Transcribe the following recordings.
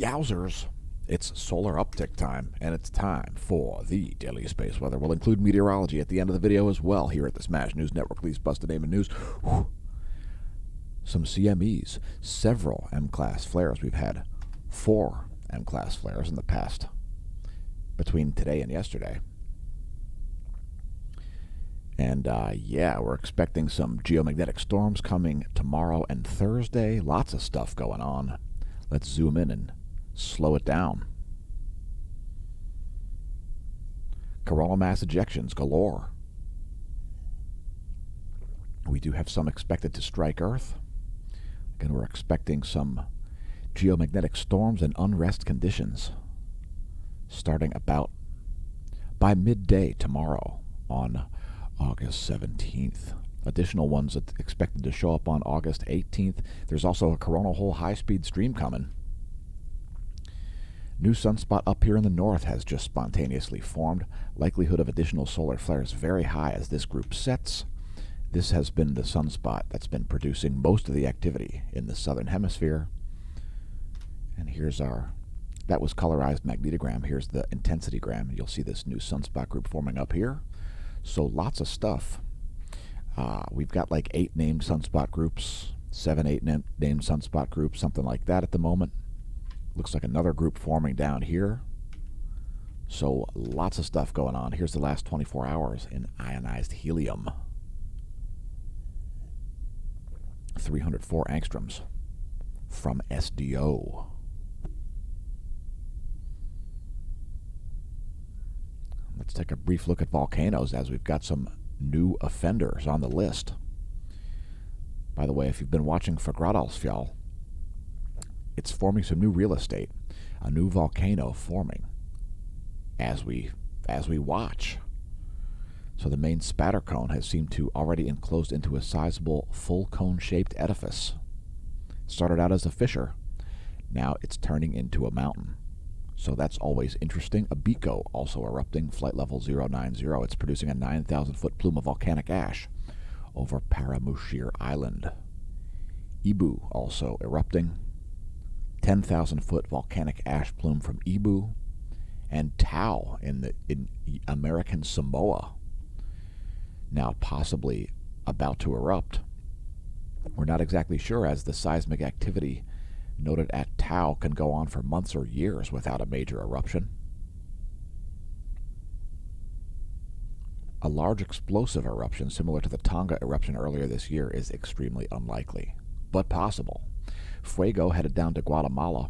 Yowzers! It's solar uptick time, and it's time for the daily space weather. We'll include meteorology at the end of the video as well here at the Smash News Network. Least busted name of news. Whew. Some CMEs, several M-class flares. We've had 4 M-class flares in the past between today and yesterday. And yeah, we're expecting some geomagnetic storms coming tomorrow and Thursday. Lots of stuff going on. Let's zoom in and slow it down. Coronal mass ejections galore. We do have some expected to strike Earth. Again, we're expecting some geomagnetic storms and unrest conditions starting about by midday tomorrow on August 17th. Additional ones that expected to show up on August 18th. There's also a coronal hole high-speed stream coming. New sunspot up here in the north has just spontaneously formed. Likelihood of additional solar flares very high as this group sets. This has been the sunspot that's been producing most of the activity in the southern hemisphere. And here's that was colorized magnetogram. Here's the intensitygram. You'll see this new sunspot group forming up here. So lots of stuff. We've got like 8 named sunspot groups, 7, 8 named sunspot groups, something like that at the moment. Looks like another group forming down here. So lots of stuff going on. Here's the last 24 hours in ionized helium. 304 angstroms from SDO. Let's take a brief look at volcanoes as we've got some new offenders on the list. By the way, if you've been watching for Gradalsfjall, it's forming some new real estate. A new volcano forming as we watch. So the main spatter cone has seemed to already enclosed into a sizable full cone-shaped edifice. Started out as a fissure. Now it's turning into a mountain. So that's always interesting. Abiko also erupting, flight level 090. It's producing a 9,000-foot plume of volcanic ash over Paramushir Island. Ibu also erupting. 10,000-foot volcanic ash plume from Ibu. And Tau in American Samoa. Now possibly about to erupt. We're not exactly sure, as the seismic activity noted at Tau can go on for months or years without a major eruption. A large explosive eruption similar to the Tonga eruption earlier this year is extremely unlikely, but possible. Fuego headed down to Guatemala.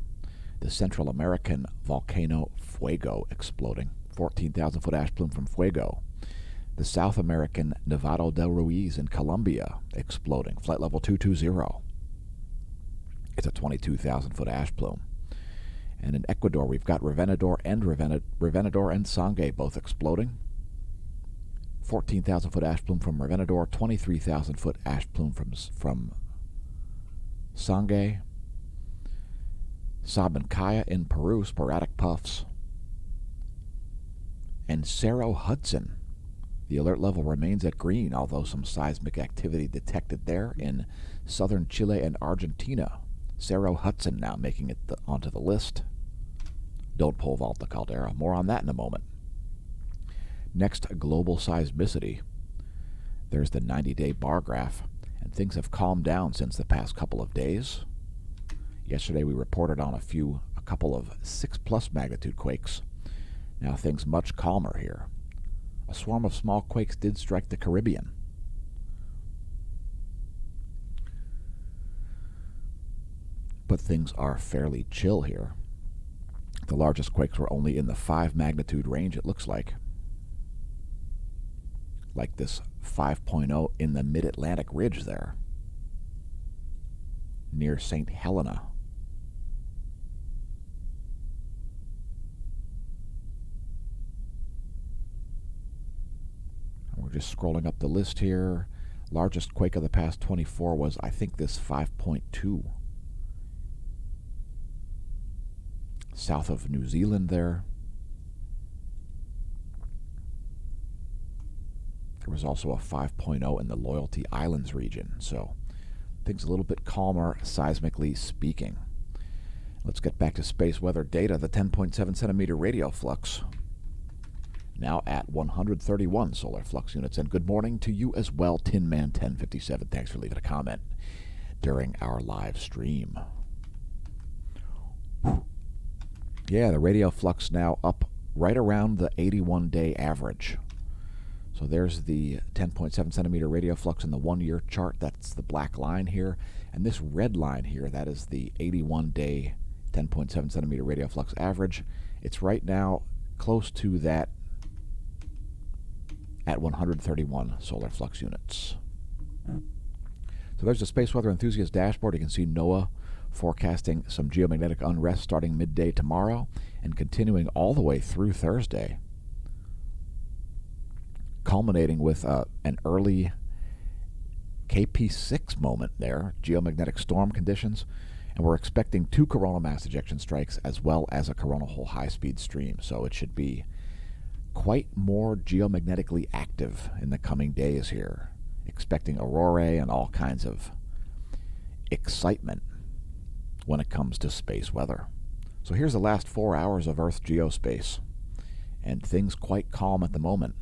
The Central American volcano Fuego exploding. 14,000-foot ash plume from Fuego. The South American Nevado del Ruiz in Colombia exploding. Flight level 220. It's a 22,000-foot ash plume. And in Ecuador, we've got Revenador and Sangay both exploding. 14,000-foot ash plume from Revenador, 23,000-foot ash plume from Sangay. Sabancaya in Peru, sporadic puffs. And Cerro Hudson. The alert level remains at green, although some seismic activity detected there in southern Chile and Argentina. Cerro Hudson now making it onto the list. Don't pole vault the caldera. More on that in a moment. Next, global seismicity. There's the 90-day bar graph, and things have calmed down since the past couple of days. Yesterday we reported on a couple of 6+ magnitude quakes. Now things much calmer here. A swarm of small quakes did strike the Caribbean. But things are fairly chill here. The largest quakes were only in the 5 magnitude range, it looks like. Like this 5.0 in the mid-Atlantic ridge there, near St. Helena. And we're just scrolling up the list here. Largest quake of the past 24 was, I think, this 5.2. South of New Zealand there. There was also a 5.0 in the Loyalty Islands region, so things a little bit calmer seismically speaking. Let's get back to space weather data. The 10.7 centimeter radio flux now at 131 solar flux units. And good morning to you as well, Tin Man 1057. Thanks for leaving a comment during our live stream. Yeah, the radio flux now up right around the 81-day average. So there's the 10.7 centimeter radio flux in the 1-year chart. That's the black line here. And this red line here, that is the 81-day 10.7 centimeter radio flux average. It's right now close to that at 131 solar flux units. So there's the Space Weather Enthusiast dashboard. You can see NOAA forecasting some geomagnetic unrest starting midday tomorrow and continuing all the way through Thursday, culminating with an early KP6 moment there, geomagnetic storm conditions, and we're expecting 2 coronal mass ejection strikes as well as a coronal hole high-speed stream, so it should be quite more geomagnetically active in the coming days here. Expecting aurorae and all kinds of excitement when it comes to space weather. So here's the last 4 hours of Earth geospace, and things quite calm at the moment.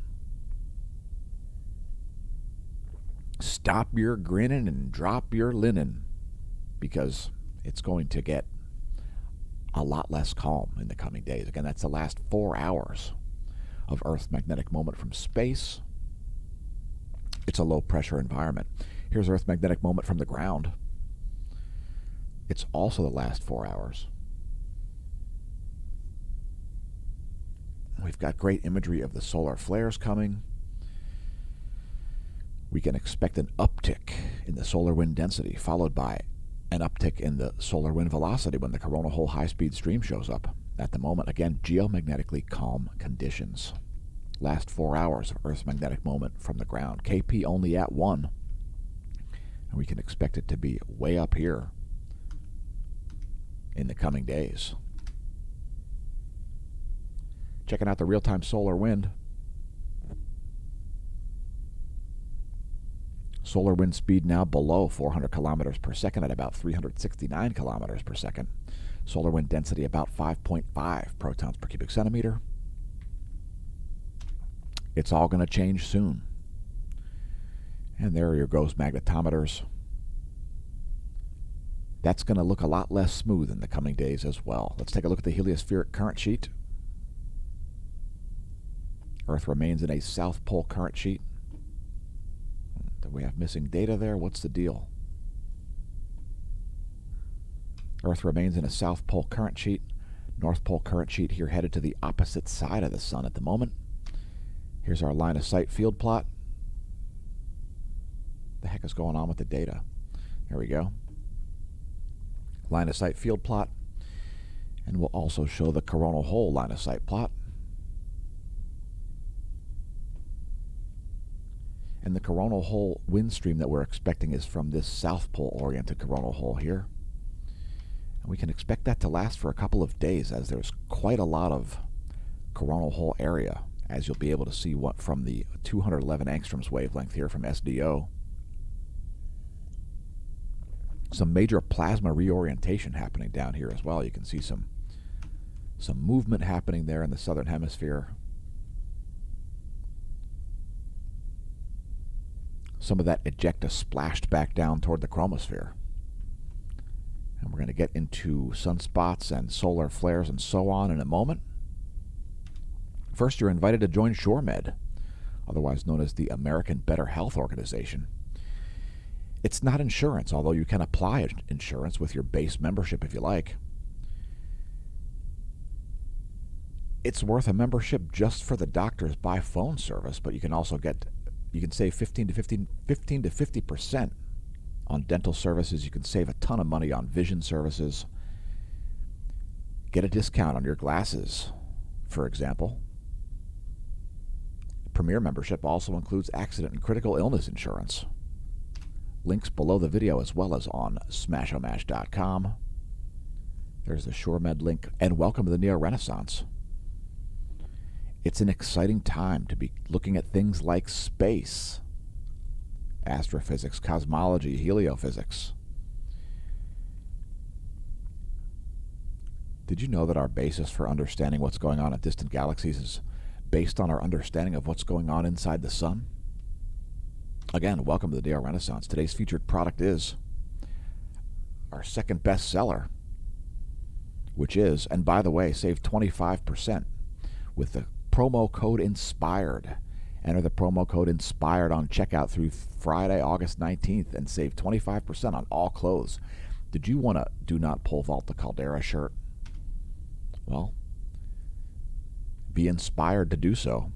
Stop your grinning and drop your linen, because it's going to get a lot less calm in the coming days. Again, that's the last 4 hours of Earth's magnetic moment from space. It's a low-pressure environment. Here's Earth's magnetic moment from the ground. It's also the last 4 hours. We've got great imagery of the solar flares coming. We can expect an uptick in the solar wind density, followed by an uptick in the solar wind velocity when the coronal hole high-speed stream shows up. At the moment, again, geomagnetically calm conditions. Last 4 hours of Earth's magnetic moment from the ground. KP only at 1. And we can expect it to be way up here in the coming days. Checking out the real-time solar wind. Solar wind speed now below 400 kilometers per second at about 369 kilometers per second. Solar wind density about 5.5 protons per cubic centimeter. It's all going to change soon. And there your goes magnetometers. That's going to look a lot less smooth in the coming days as well. Let's take a look at the heliospheric current sheet. Earth remains in a south pole current sheet. Do we have missing data there? What's the deal? Earth remains in a south pole current sheet. North pole current sheet here headed to the opposite side of the sun at the moment. Here's our line of sight field plot. The heck is going on with the data? There we go. Line of sight field plot. And we'll also show the coronal hole line of sight plot. And the coronal hole wind stream that we're expecting is from this south pole oriented coronal hole here. And we can expect that to last for a couple of days, as there's quite a lot of coronal hole area, as you'll be able to see what from the 211 angstroms wavelength here from SDO. Some major plasma reorientation happening down here as well. You can see some movement happening there in the southern hemisphere. Some of that ejecta splashed back down toward the chromosphere. And we're going to get into sunspots and solar flares and so on in a moment. First, you're invited to join ShoreMed, otherwise known as the American Better Health Organization. It's not insurance, although you can apply insurance with your base membership if you like. It's worth a membership just for the doctor's by phone service, but you can also save 15 to 50% on dental services. You can save a ton of money on vision services. Get a discount on your glasses, for example. Premier membership also includes accident and critical illness insurance. Links below the video as well as on smashomash.com. There's the ShoreMed link, and welcome to the Neo-Renaissance. It's an exciting time to be looking at things like space, astrophysics, cosmology, heliophysics. Did you know that our basis for understanding what's going on in distant galaxies is based on our understanding of what's going on inside the sun? Again, welcome to the DR Renaissance. Today's featured product is our second best seller, which is, and by the way, save 25% with the promo code INSPIRED. Enter the promo code INSPIRED on checkout through Friday, August 19th, and save 25% on all clothes. Did you want a Do Not Pole Vault the Caldera shirt? Well, be inspired to do so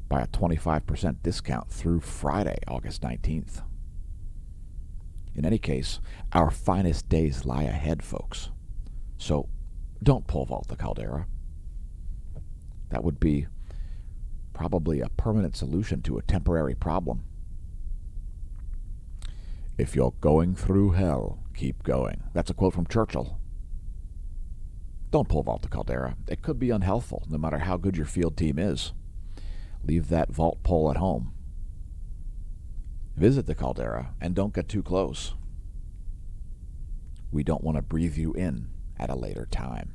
by a 25% discount through Friday, August 19th. In any case, our finest days lie ahead, folks. So don't pole vault the Caldera. That would be probably a permanent solution to a temporary problem. If you're going through hell, keep going. That's a quote from Churchill. Don't pole vault the Caldera. It could be unhealthful, no matter how good your field team is. Leave that vault pole at home. Visit the Caldera and don't get too close. We don't want to breathe you in at a later time.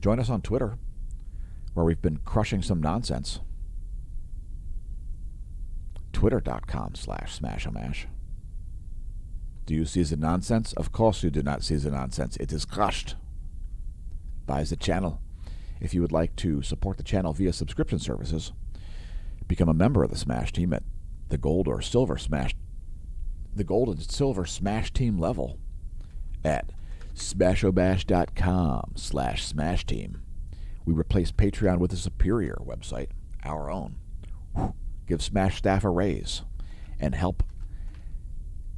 Join us on Twitter, where we've been crushing some nonsense. Twitter.com/smashamash. Do you see the nonsense? Of course you do not see the nonsense. It is crushed. Buys the channel. If you would like to support the channel via subscription services, become a member of the Smash Team at the gold and silver Smash Team level at smashobash.com/Smash Team. We replace Patreon with a superior website, our own. Give Smash staff a raise and help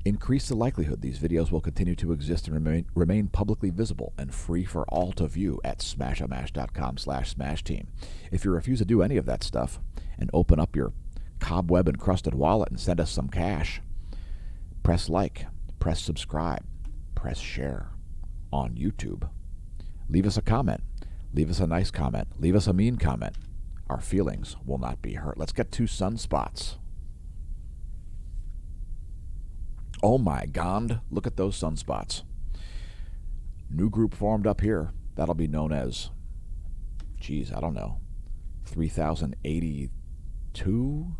increase the likelihood these videos will continue to exist and remain publicly visible and free for all to view at smashomash.com/Smash Team. If you refuse to do any of that stuff and open up your cobweb-encrusted wallet and send us some cash, press like, press subscribe, press share on YouTube. Leave us a comment. Leave us a nice comment. Leave us a mean comment. Our feelings will not be hurt. Let's get 2 sunspots. Oh my God, look at those sunspots. New group formed up here. That'll be known as, I don't know, 3082?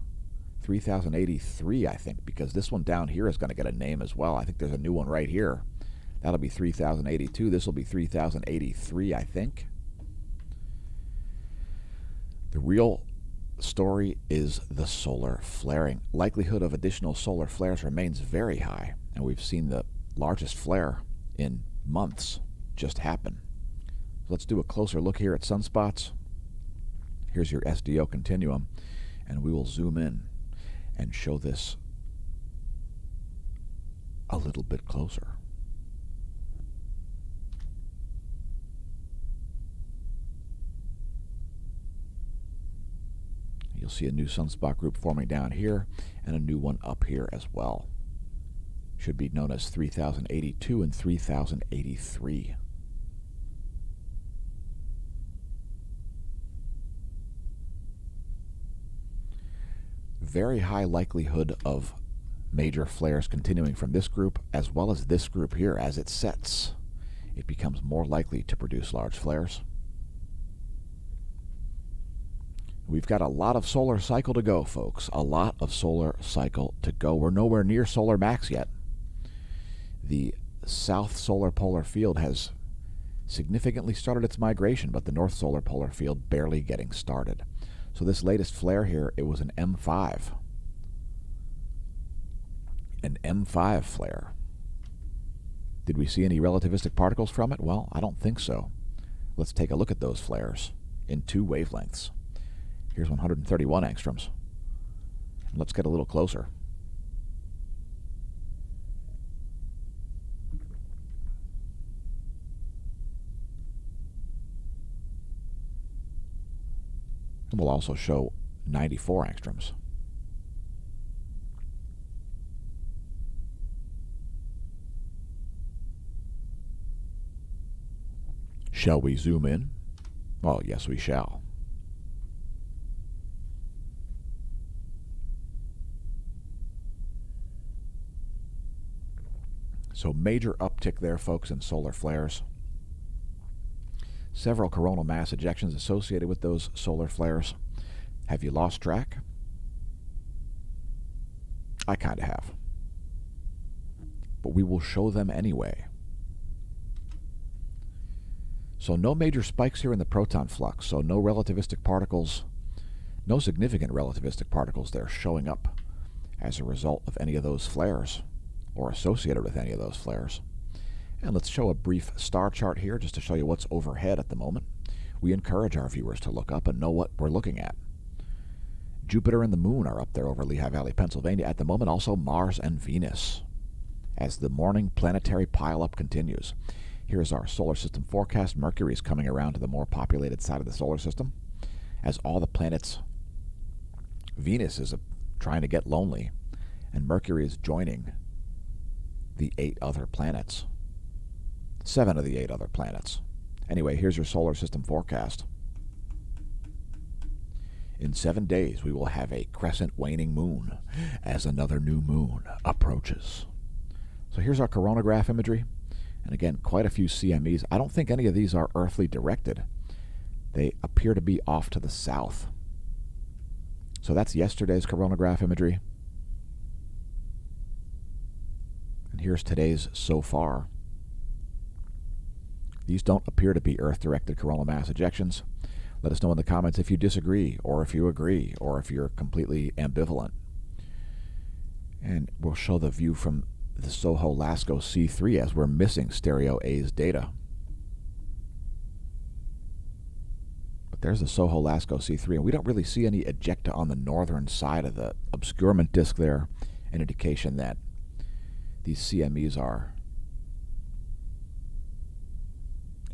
3083, I think, because this one down here is going to get a name as well. I think there's a new one right here. That'll be 3082. This will be 3083, I think. The real story is the solar flaring. Likelihood of additional solar flares remains very high, and we've seen the largest flare in months just happen. Let's do a closer look here at sunspots. Here's your SDO continuum, and we will zoom in and show this a little bit closer. You'll see a new sunspot group forming down here and a new one up here as well. Should be known as 3082 and 3083. Very high likelihood of major flares continuing from this group as well as this group here. As it sets, it becomes more likely to produce large flares. We've got a lot of solar cycle to go, folks. A lot of solar cycle to go. We're nowhere near solar max yet. The south solar polar field has significantly started its migration, but the north solar polar field barely getting started. So this latest flare here, it was an M5. An M5 flare. Did we see any relativistic particles from it? Well, I don't think so. Let's take a look at those flares in 2 wavelengths. Here's 131 angstroms. Let's get a little closer. And we'll also show 94 angstroms. Shall we zoom in? Well, yes, we shall. So major uptick there, folks, in solar flares. Several coronal mass ejections associated with those solar flares. Have you lost track? I kind of have. But we will show them anyway. So no major spikes here in the proton flux. So no relativistic particles, no significant relativistic particles there showing up as a result of any of those flares or associated with any of those flares. And let's show a brief star chart here just to show you what's overhead at the moment. We encourage our viewers to look up and know what we're looking at. Jupiter and the Moon are up there over Lehigh Valley, Pennsylvania at the moment. Also Mars and Venus as the morning planetary pileup continues. Here's our solar system forecast. Mercury is coming around to the more populated side of the solar system as all the planets. Venus is trying to get lonely, and Mercury is joining the 8 other planets. 7 of the 8 other planets. Anyway, here's your solar system forecast. In 7 days, we will have a crescent waning moon as another new moon approaches. So here's our coronagraph imagery. And again, quite a few CMEs. I don't think any of these are earthly directed. They appear to be off to the south. So that's yesterday's coronagraph imagery. And here's today's so far. These don't appear to be Earth-directed coronal mass ejections. Let us know in the comments if you disagree, or if you agree, or if you're completely ambivalent. And we'll show the view from the Soho-Lasco C3 as we're missing stereo A's data. But there's the Soho-Lasco C3, and we don't really see any ejecta on the northern side of the obscurement disk there, an indication that these CMEs are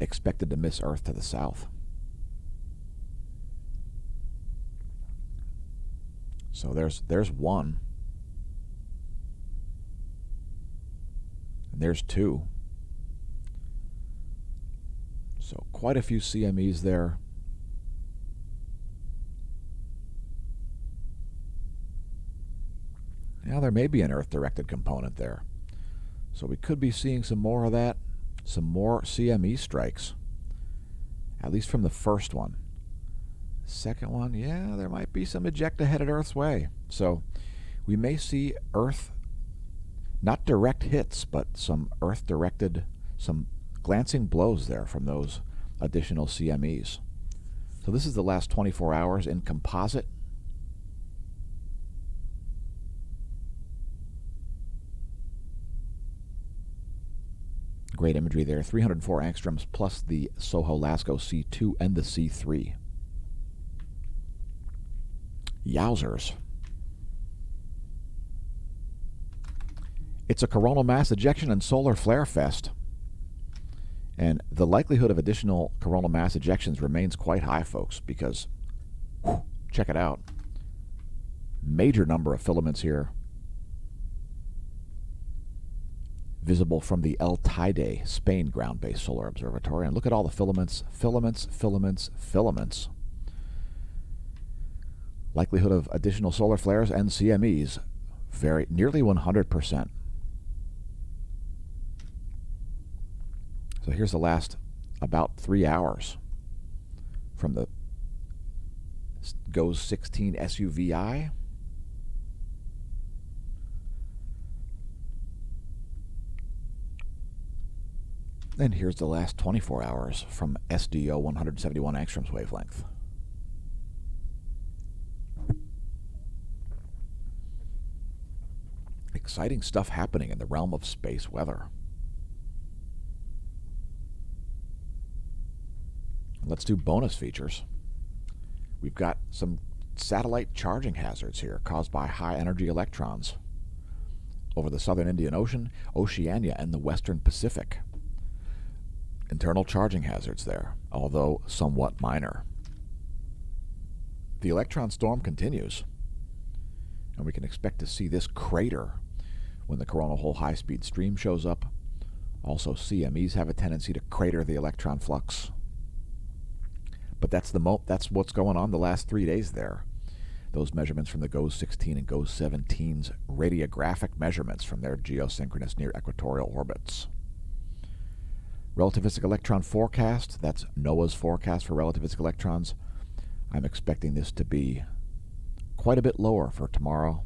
expected to miss Earth to the south. So there's one. And there's 2. So quite a few CMEs there. Now there may be an Earth-directed component there. So we could be seeing some more of that. Some more CME strikes, at least from the first one. Second one, yeah, there might be some ejecta headed Earth's way. So we may see Earth, not direct hits, but some Earth-directed, some glancing blows there from those additional CMEs. So this is the last 24 hours in composite. Great imagery there, 304 angstroms plus the Soho-Lasco C2 and the C3. Yowzers. It's a coronal mass ejection and solar flare fest. And the likelihood of additional coronal mass ejections remains quite high, folks, because, check it out, major number of filaments here. Visible from the El Teide, Spain ground-based solar observatory. And look at all the filaments, filaments, filaments, filaments. Likelihood of additional solar flares and CMEs, nearly 100%. So here's the last about 3 hours from the GOES 16 SUVI. Then here's the last 24 hours from SDO 171 angstroms wavelength. Exciting stuff happening in the realm of space weather. Let's do bonus features. We've got some satellite charging hazards here caused by high energy electrons over the southern Indian Ocean, Oceania, and the western Pacific. Internal charging hazards there, although somewhat minor. The electron storm continues, and we can expect to see this crater when the coronal hole high-speed stream shows up. Also, CMEs have a tendency to crater the electron flux. But that's what's going on the last 3 days there. those measurements from the GOES 16 and GOES 17's radiographic measurements from their geosynchronous near equatorial orbits. Relativistic electron forecast, that's NOAA's forecast for relativistic electrons. I'm expecting this to be quite a bit lower for tomorrow.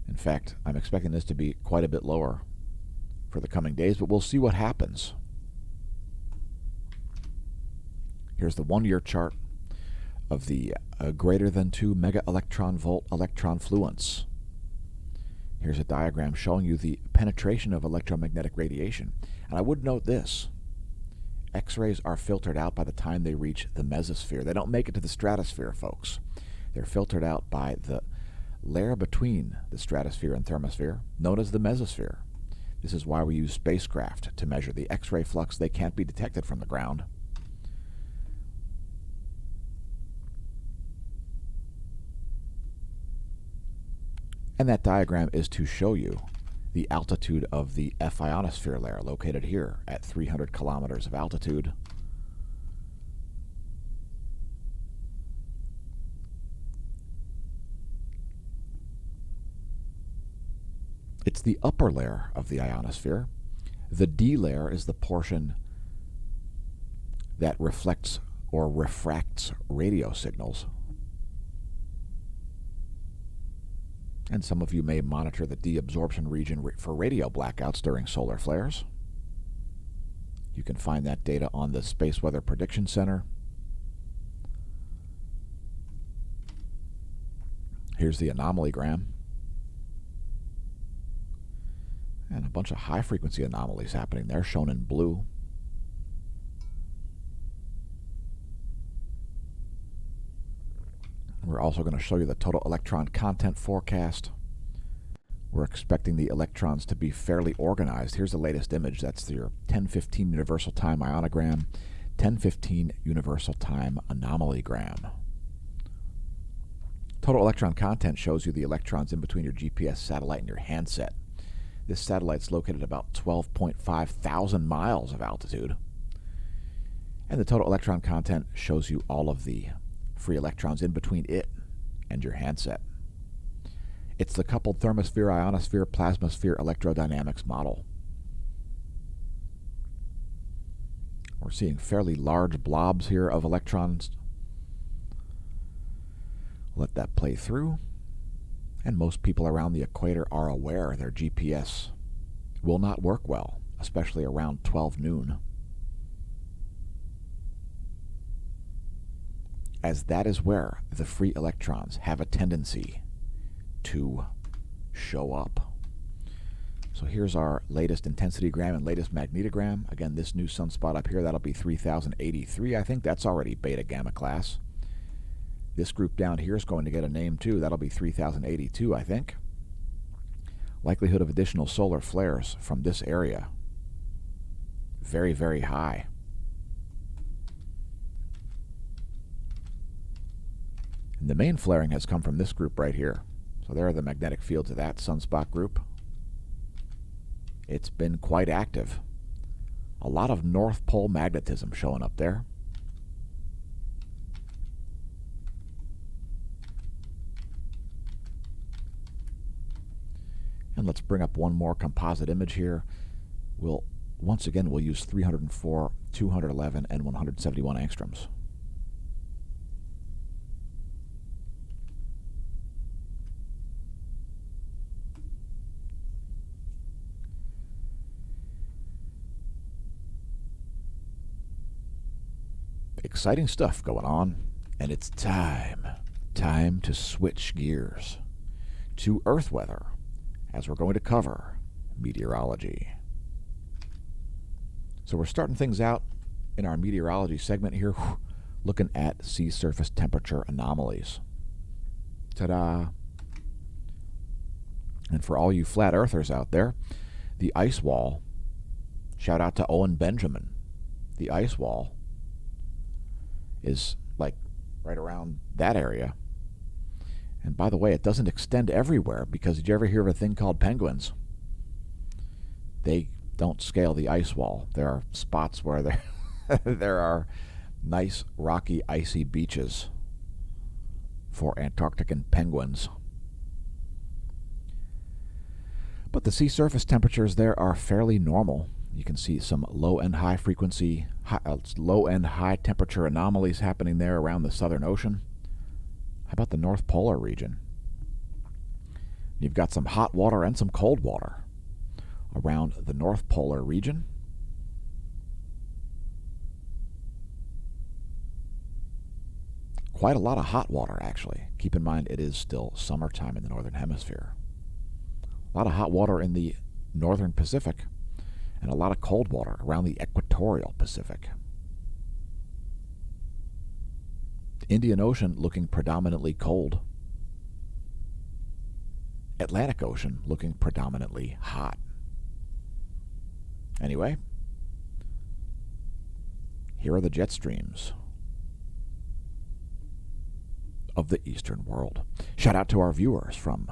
In fact, I'm expecting this to be quite a bit lower for the coming days, but we'll see what happens. Here's the 1-year chart of the greater than 2 mega electron volt electron fluence. Here's a diagram showing you the penetration of electromagnetic radiation. And I would note this. X-rays are filtered out by the time they reach the mesosphere. They don't make it to the stratosphere, folks. They're filtered out by the layer between the stratosphere and thermosphere, known as the mesosphere. This is why we use spacecraft to measure the X-ray flux. They can't be detected from the ground. And that diagram is to show you the altitude of the F ionosphere layer located here at 300 kilometers of altitude. It's the upper layer of the ionosphere. The D layer is the portion that reflects or refracts radio signals. And some of you may monitor the deabsorption region for radio blackouts during solar flares. You can find that data on the Space Weather Prediction Center. Here's the anomalygram. And a bunch of high-frequency anomalies happening there, shown in blue. We're also going to show you the total electron content forecast. We're expecting the electrons to be fairly organized. Here's the latest image. That's your 1015 universal time ionogram, 1015 universal time anomalygram. Total electron content shows you the electrons in between your GPS satellite and your handset. This satellite's located at about 12.5 thousand miles of altitude. And the total electron content shows you all of the free electrons in between it and your handset. It's the coupled thermosphere, ionosphere, plasmasphere electrodynamics model. We're seeing fairly large blobs here of electrons. Let that play through. And most people around the equator are aware their GPS will not work well, especially around 12 noon. As that is where the free electrons have a tendency to show up. So here's our latest intensitygram and latest magnetogram. Again, this new sunspot up here, that'll be 3083. I think that's already beta gamma class. This group down here is going to get a name too. That'll be 3082, I think. Likelihood of additional solar flares from this area, very, very high. And the main flaring has come from this group right here. So there are the magnetic fields of that sunspot group. It's been quite active. A lot of North Pole magnetism showing up there. And let's bring up one more composite image here. Once again, we'll use 304, 211, and 171 angstroms. Exciting stuff going on, and it's time to switch gears to Earth weather, as we're going to cover meteorology. So we're starting things out in our meteorology segment here, looking at sea surface temperature anomalies. Ta-da! And for all you flat earthers out there, the ice wall, shout out to Owen Benjamin, the ice wall is like right around that area. And by the way, it doesn't extend everywhere, because did you ever hear of a thing called penguins? They don't scale the ice wall. There are spots where there are nice rocky icy beaches for Antarctican penguins. But the sea surface temperatures there are fairly normal. You can see some low and high frequency, low and high temperature anomalies happening there around the Southern Ocean. How about the North Polar region? You've got some hot water and some cold water around the North Polar region. Quite a lot of hot water, actually. Keep in mind it is still summertime in the Northern Hemisphere. A lot of hot water in the Northern Pacific, and a lot of cold water around the equatorial Pacific. Indian Ocean looking predominantly cold. Atlantic Ocean looking predominantly hot. Anyway, here are the jet streams of the eastern world. Shout out to our viewers from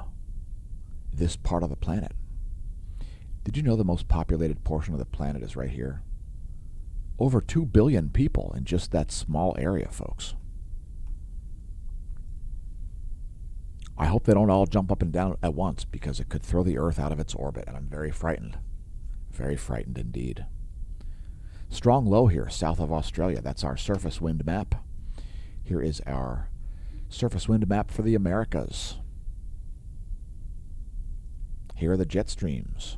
this part of the planet. Did you know the most populated portion of the planet is right here? Over 2 billion people in just that small area, folks. I hope they don't all jump up and down at once because it could throw the Earth out of its orbit, and I'm very frightened. Very frightened indeed. Strong low here, south of Australia. That's our surface wind map. Here is our surface wind map for the Americas. Here are the jet streams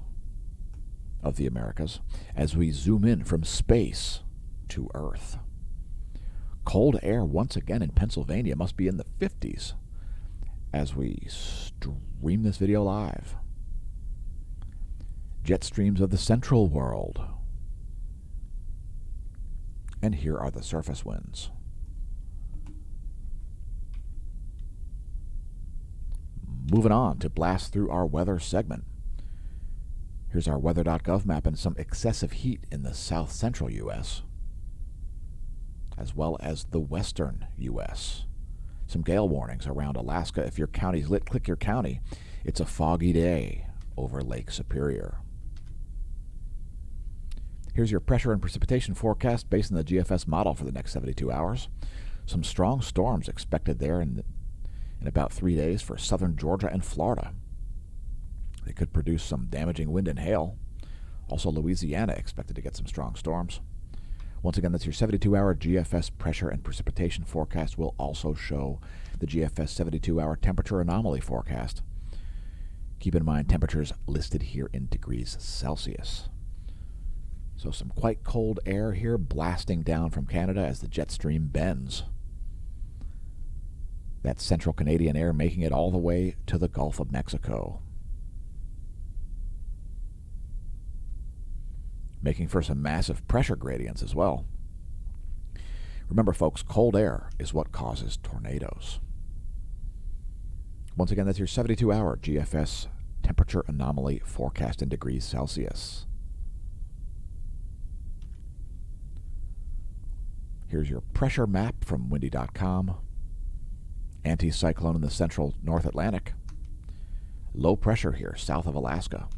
of the Americas as we zoom in from space to Earth. Cold air once again in Pennsylvania must be in the 50s as we stream this video live. Jet streams of the central world. And here are the surface winds. Moving on to blast through our weather segment. Here's our weather.gov map and some excessive heat in the south central U.S., as well as the western U.S. Some gale warnings around Alaska. If your county's lit, click your county. It's a foggy day over Lake Superior. Here's your pressure and precipitation forecast based on the GFS model for the next 72 hours. Some strong storms expected there in about 3 days for southern Georgia and Florida. They could produce some damaging wind and hail. Also, Louisiana expected to get some strong storms. Once again, that's your 72-hour GFS pressure and precipitation forecast. Will also show the GFS 72-hour temperature anomaly forecast. Keep in mind temperatures listed here in degrees Celsius. So some quite cold air here blasting down from Canada as the jet stream bends. That central Canadian air making it all the way to the Gulf of Mexico. Making for some massive pressure gradients as well. Remember, folks, cold air is what causes tornadoes. Once again, that's your 72-hour GFS temperature anomaly forecast in degrees Celsius. Here's your pressure map from windy.com. Anticyclone in the central North Atlantic. Low pressure here, south of Alaska.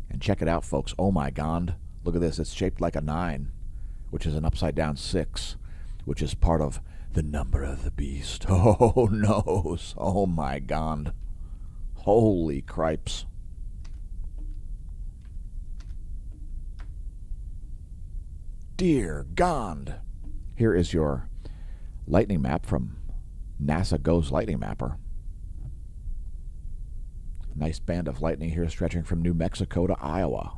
And check it out, folks. Oh my God. Look at this. It's shaped like a 9, which is an upside down 6, which is part of the number of the beast. Oh, no. Oh my God. Holy cripes. Dear God. Here is your lightning map from NASA Goes Lightning Mapper. Nice band of lightning here stretching from New Mexico to Iowa.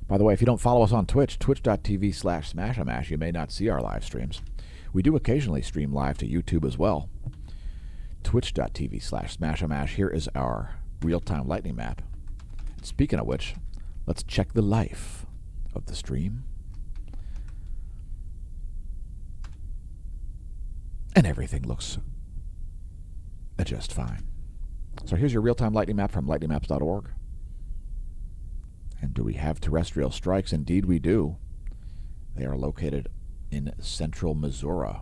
By the way, if you don't follow us on Twitch, twitch.tv/smashamash, you may not see our live streams. We do occasionally stream live to YouTube as well. Twitch.tv/smashamash. Here is our real-time lightning map. And speaking of which, let's check the life of the stream. And everything looks just fine. So here's your real-time lightning map from lightningmaps.org. And do we have terrestrial strikes? Indeed we do. They are located in central Missouri.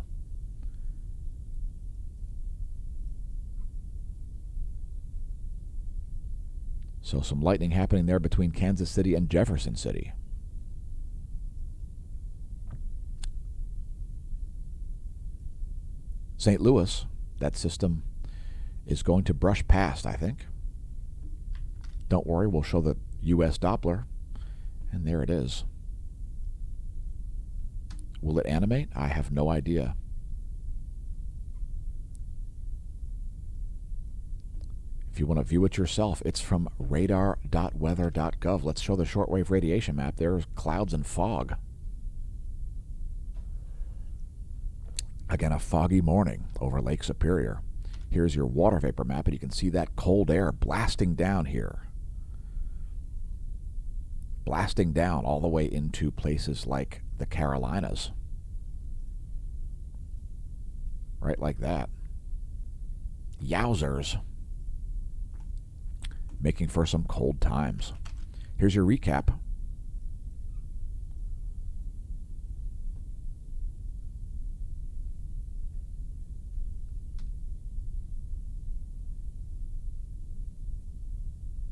So some lightning happening there between Kansas City and Jefferson City. St. Louis, that system is going to brush past, I think. Don't worry, we'll show the U.S. Doppler, and there it is. Will it animate? I have no idea. If you want to view it yourself, it's from radar.weather.gov. Let's show the shortwave radiation map. There's clouds and fog. Again, a foggy morning over Lake Superior. Here's your water vapor map, and you can see that cold air blasting down here. Blasting down all the way into places like the Carolinas. Right like that. Yowzers. Making for some cold times. Here's your recap.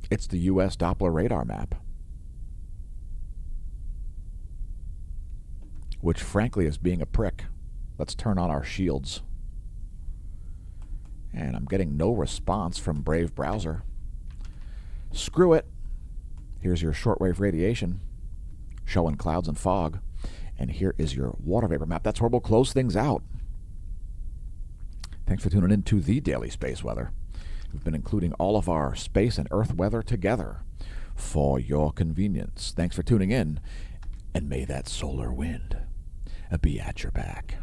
It's the U.S. Doppler radar map, which frankly is being a prick. Let's turn on our shields. And I'm getting no response from Brave Browser. Screw it. Here's your shortwave radiation showing clouds and fog. And here is your water vapor map. That's where we'll close things out. Thanks for tuning in to the Daily Space Weather. We've been including all of our space and Earth weather together for your convenience. Thanks for tuning in, and may that solar wind be at your back.